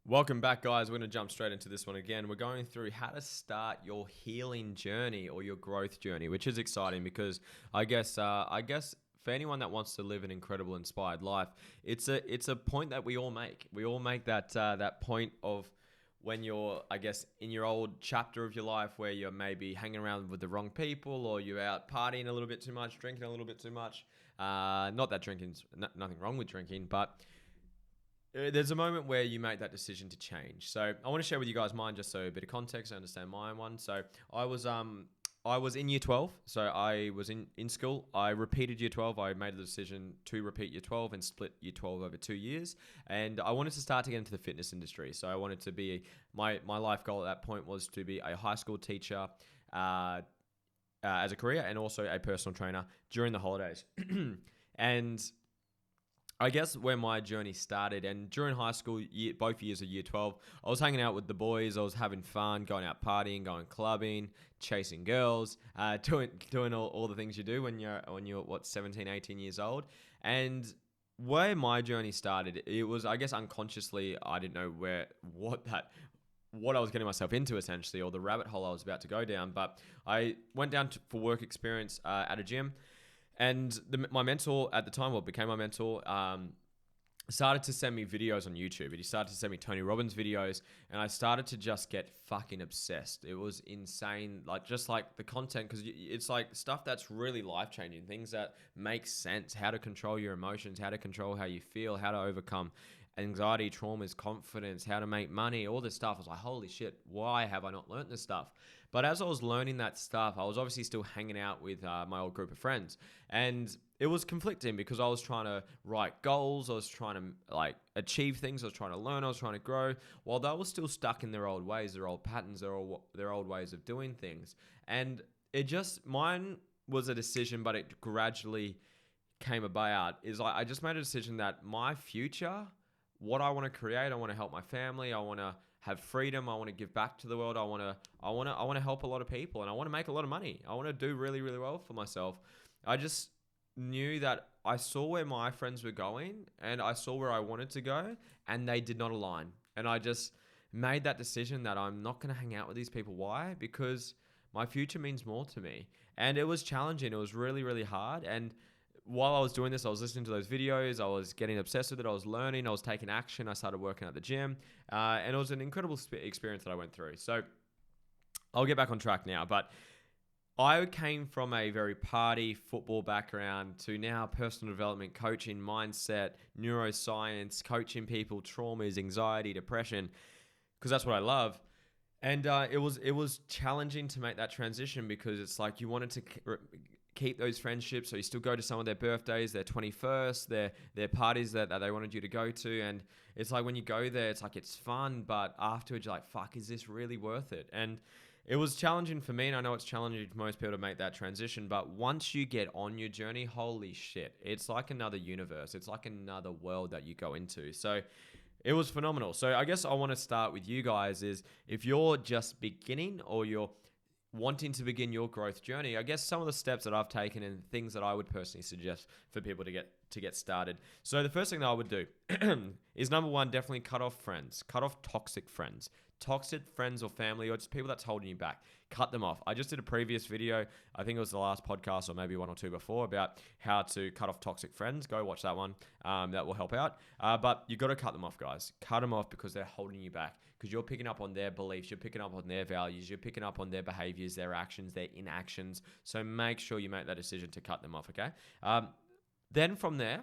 Welcome back, guys. We're going to jump straight into this one again. We're going through how to start your healing journey or your growth journey, which is exciting because I guess for anyone that wants to live an incredible, inspired life, it's a point that we all make. We all make that point of when you're, I guess, in your old chapter of your life where you're maybe hanging around with the wrong people or you're out partying a little bit too much, drinking a little bit too much. Not that drinking's nothing wrong with drinking, but there's a moment where you make that decision to change. So I want to share with you guys mine, just so a bit of context. I understand my one. So I was in year 12. So I was in school. I repeated year 12. I made the decision to repeat year 12 and split year 12 over 2 years. And I wanted to start to get into the fitness industry. So I wanted to be my life goal at that point was to be a high school teacher. As a career and also a personal trainer during the holidays. And I guess where my journey started, and during high school, both years of year 12, I was hanging out with the boys. I was having fun, going out partying, going clubbing, chasing girls, doing all the things you do when you're 17, 18 years old. And where my journey started, it was, I guess, unconsciously, I didn't know what I was getting myself into, essentially, or the rabbit hole I was about to go down. But I went down for work experience at a gym. And my mentor at the time, well, became my mentor, started to send me videos on YouTube. He started to send me Tony Robbins videos, and I started to just get fucking obsessed. It was insane, just like the content, because it's like stuff that's really life-changing, things that make sense, how to control your emotions, how to control how you feel, how to overcome anxiety, traumas, confidence, how to make money, all this stuff. I was like, holy shit, why have I not learned this stuff? But as I was learning that stuff, I was obviously still hanging out with my old group of friends. And it was conflicting because I was trying to write goals, I was trying to achieve things, I was trying to learn, I was trying to grow, while they were still stuck in their old ways, their old patterns, their old ways of doing things. And mine was a decision, but it gradually came about. I just made a decision that my future, what I want to create, I want to help my family, I want to have freedom, I want to give back to the world, I want to help a lot of people, and I want to make a lot of money. I want to do really, really well for myself. I just knew that I saw where my friends were going and I saw where I wanted to go, and they did not align. And I just made that decision that I'm not going to hang out with these people. Why? Because my future means more to me. And it was challenging. It was really, really hard. And while I was doing this, I was listening to those videos. I was getting obsessed with it. I was learning. I was taking action. I started working at the gym. And it was an incredible experience that I went through. So I'll get back on track now. But I came from a very party football background to now personal development, coaching, mindset, neuroscience, coaching people, traumas, anxiety, depression, because that's what I love. And it was challenging to make that transition because it's like you wanted to keep those friendships, so you still go to some of their birthdays, their 21st, their parties that they wanted you to go to, and it's like when you go there, it's like it's fun, but afterwards you're like, fuck, is this really worth it? And it was challenging for me, and I know it's challenging for most people to make that transition, but once you get on your journey, holy shit, it's like another universe. It's like another world that you go into. So it was phenomenal. So I guess I want to start with you guys is if you're just beginning or you're wanting to begin your growth journey, I guess some of the steps that I've taken and things that I would personally suggest for people to get started. So the first thing that I would do is number one, definitely cut off friends, cut off toxic friends or family, or just people that's holding you back. Cut them off. I just did a previous video, I think it was the last podcast or maybe one or two before, about how to cut off toxic friends. Go watch that one. That will help out. But you got to cut them off, guys. Cut them off because they're holding you back, because you're picking up on their beliefs, you're picking up on their values, you're picking up on their behaviors, their actions, their inactions. So make sure you make that decision to cut them off, okay? Then from there,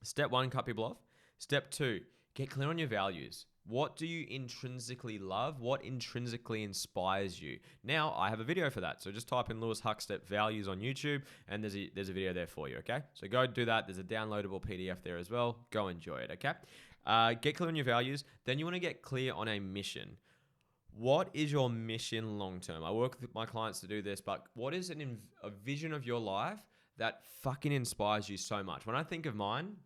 step one, cut people off. Step two, get clear on your values. What do you intrinsically love? What intrinsically inspires you? Now, I have a video for that. So just type in Lewis Huckstep values on YouTube, and there's a video there for you, okay? So go do that. There's a downloadable PDF there as well. Go enjoy it, okay? Get clear on your values. Then you want to get clear on a mission. What is your mission long term? I work with my clients to do this, but what is a vision of your life that fucking inspires you so much? When I think of mine,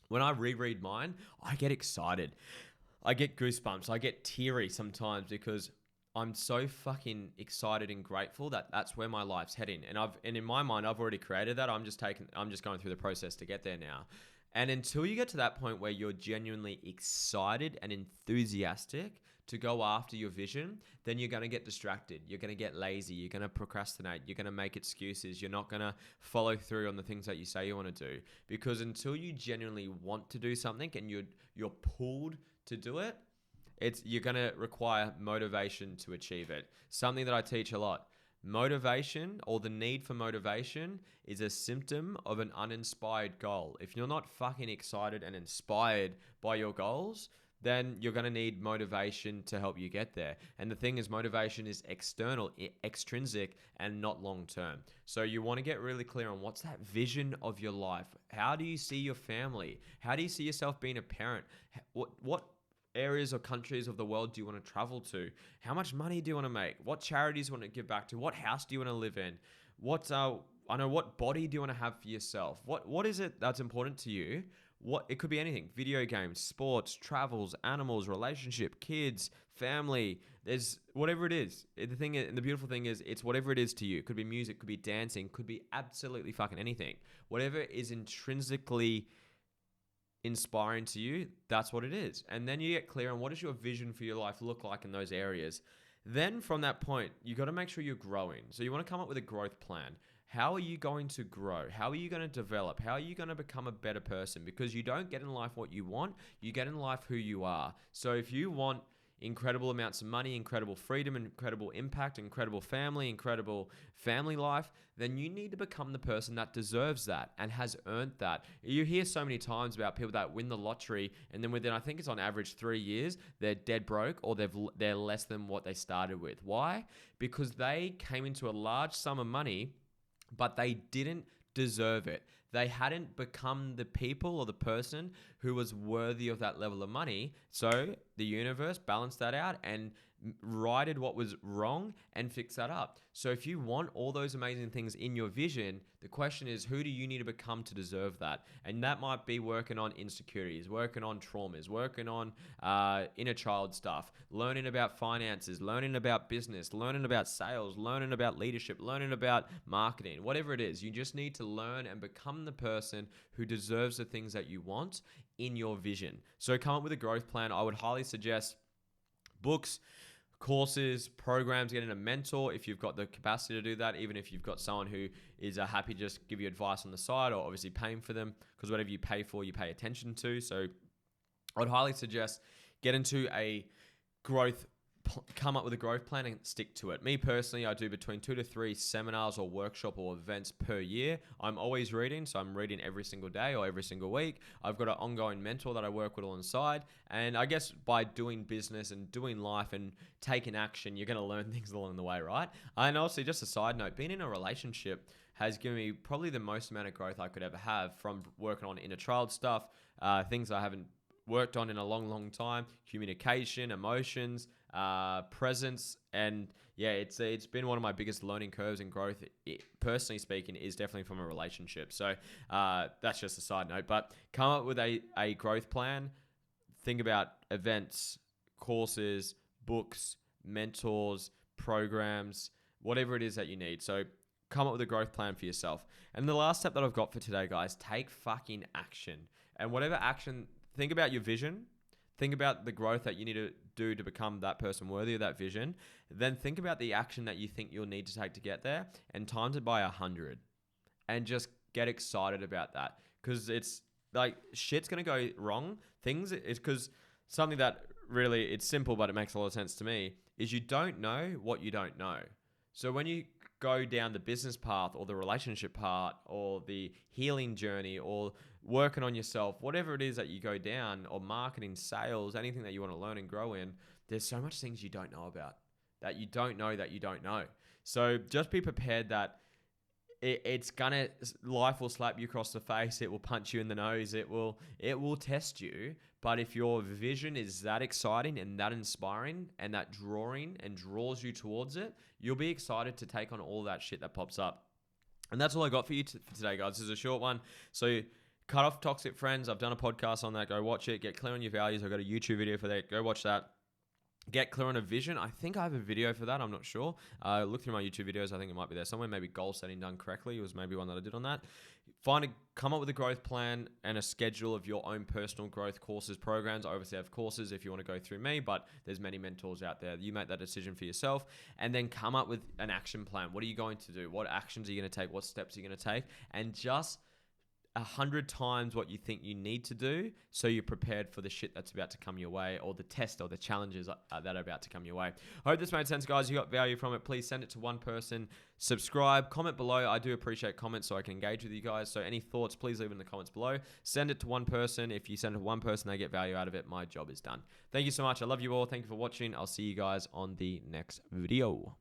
when I reread mine, I get excited. I get goosebumps. I get teary sometimes because I'm so fucking excited and grateful that that's where my life's heading. And in my mind, I've already created that. I'm just going through the process to get there now. And until you get to that point where you're genuinely excited and enthusiastic to go after your vision, then you're going to get distracted. You're going to get lazy. You're going to procrastinate. You're going to make excuses. You're not going to follow through on the things that you say you want to do. Because until you genuinely want to do something and you're pulled to do it, you're going to require motivation to achieve it. Something that I teach a lot. Motivation, or the need for motivation, is a symptom of an uninspired goal. If you're not fucking excited and inspired by your goals, then you're going to need motivation to help you get there. And the thing is, motivation is external, extrinsic, and not long-term. So you want to get really clear on what's that vision of your life. How do you see your family? How do you see yourself being a parent? What areas or countries of the world do you want to travel to? How much money do you want to make? What charities do you want to give back to? What house do you want to live in? What body do you want to have for yourself? What is it that's important to you? It could be anything: video games, sports, travels, animals, relationship, kids, family. There's whatever it is. The beautiful thing is, it's whatever it is to you. It could be music, could be dancing, could be absolutely fucking anything. Whatever is intrinsically inspiring to you, that's what it is. And then you get clear on what does your vision for your life look like in those areas. Then from that point, you got to make sure you're growing. So you want to come up with a growth plan. How are you going to grow? How are you going to develop? How are you going to become a better person? Because you don't get in life what you want, you get in life who you are. So if you want incredible amounts of money, incredible freedom, incredible impact, incredible family life, then you need to become the person that deserves that and has earned that. You hear so many times about people that win the lottery and then within, I think it's on average 3 years, they're dead broke or they're less than what they started with. Why? Because they came into a large sum of money, but they didn't deserve it. They hadn't become the people or the person who was worthy of that level of money. So the universe balanced that out and righted what was wrong and fixed that up. So if you want all those amazing things in your vision, the question is, who do you need to become to deserve that? And that might be working on insecurities, working on traumas, working on inner child stuff, learning about finances, learning about business, learning about sales, learning about leadership, learning about marketing, whatever it is. You just need to learn and become the person who deserves the things that you want in your vision. So come up with a growth plan. I would highly suggest books, courses, programs, getting a mentor if you've got the capacity to do that, even if you've got someone who is happy to just give you advice on the side, or obviously paying for them, because whatever you pay for, you pay attention to. So I would highly suggest get into a come up with a growth plan and stick to it. Me personally, I do between 2 to 3 seminars or workshop or events per year. I'm always reading, so I'm reading every single day or every single week. I've got an ongoing mentor that I work with alongside. And I guess by doing business and doing life and taking action, you're going to learn things along the way, right? And also, just a side note, being in a relationship has given me probably the most amount of growth I could ever have, from working on inner child stuff, things I haven't worked on in a long time, communication, emotions, presence, and yeah, it's been one of my biggest learning curves and growth, personally speaking, is definitely from a relationship. So that's just a side note, but come up with a growth plan. Think about events, courses, books, mentors, programs, whatever it is that you need. So come up with a growth plan for yourself. And the last step that I've got for today, guys, take fucking action. And whatever action, think about your vision. Think about the growth that you need to do to become that person worthy of that vision. Then think about the action that you think you'll need to take to get there, and times it by 100. And just get excited about that. Because it's like, shit's going to go wrong. It's because something that really, it's simple, but it makes a lot of sense to me, is you don't know what you don't know. So when you go down the business path or the relationship part or the healing journey or working on yourself, whatever it is that you go down, or marketing, sales, anything that you want to learn and grow in, there's so much things you don't know about, that you don't know that you don't know. So just be prepared that life will slap you across the face. It will punch you in the nose. It will test you. But if your vision is that exciting and that inspiring and that drawing and draws you towards it, you'll be excited to take on all that shit that pops up. And that's all I got for you for today, guys. This is a short one. So cut off toxic friends. I've done a podcast on that. Go watch it. Get clear on your values. I've got a YouTube video for that. Go watch that. Get clear on a vision. I think I have a video for that. I'm not sure. Look through my YouTube videos. I think it might be there somewhere. Maybe goal setting done correctly was maybe one that I did on that. come up with a growth plan and a schedule of your own personal growth courses, programs. I obviously have courses if you want to go through me, but there's many mentors out there. You make that decision for yourself, and then come up with an action plan. What are you going to do? What actions are you going to take? What steps are you going to take? And just 100 times what you think you need to do, so you're prepared for the shit that's about to come your way, or the test or the challenges that are about to come your way. I hope this made sense, guys. You got value from it. Please send it to one person. Subscribe, comment below. I do appreciate comments so I can engage with you guys. So any thoughts, please leave in the comments below. Send it to one person. If you send it to one person, they get value out of it. My job is done. Thank you so much. I love you all. Thank you for watching. I'll see you guys on the next video.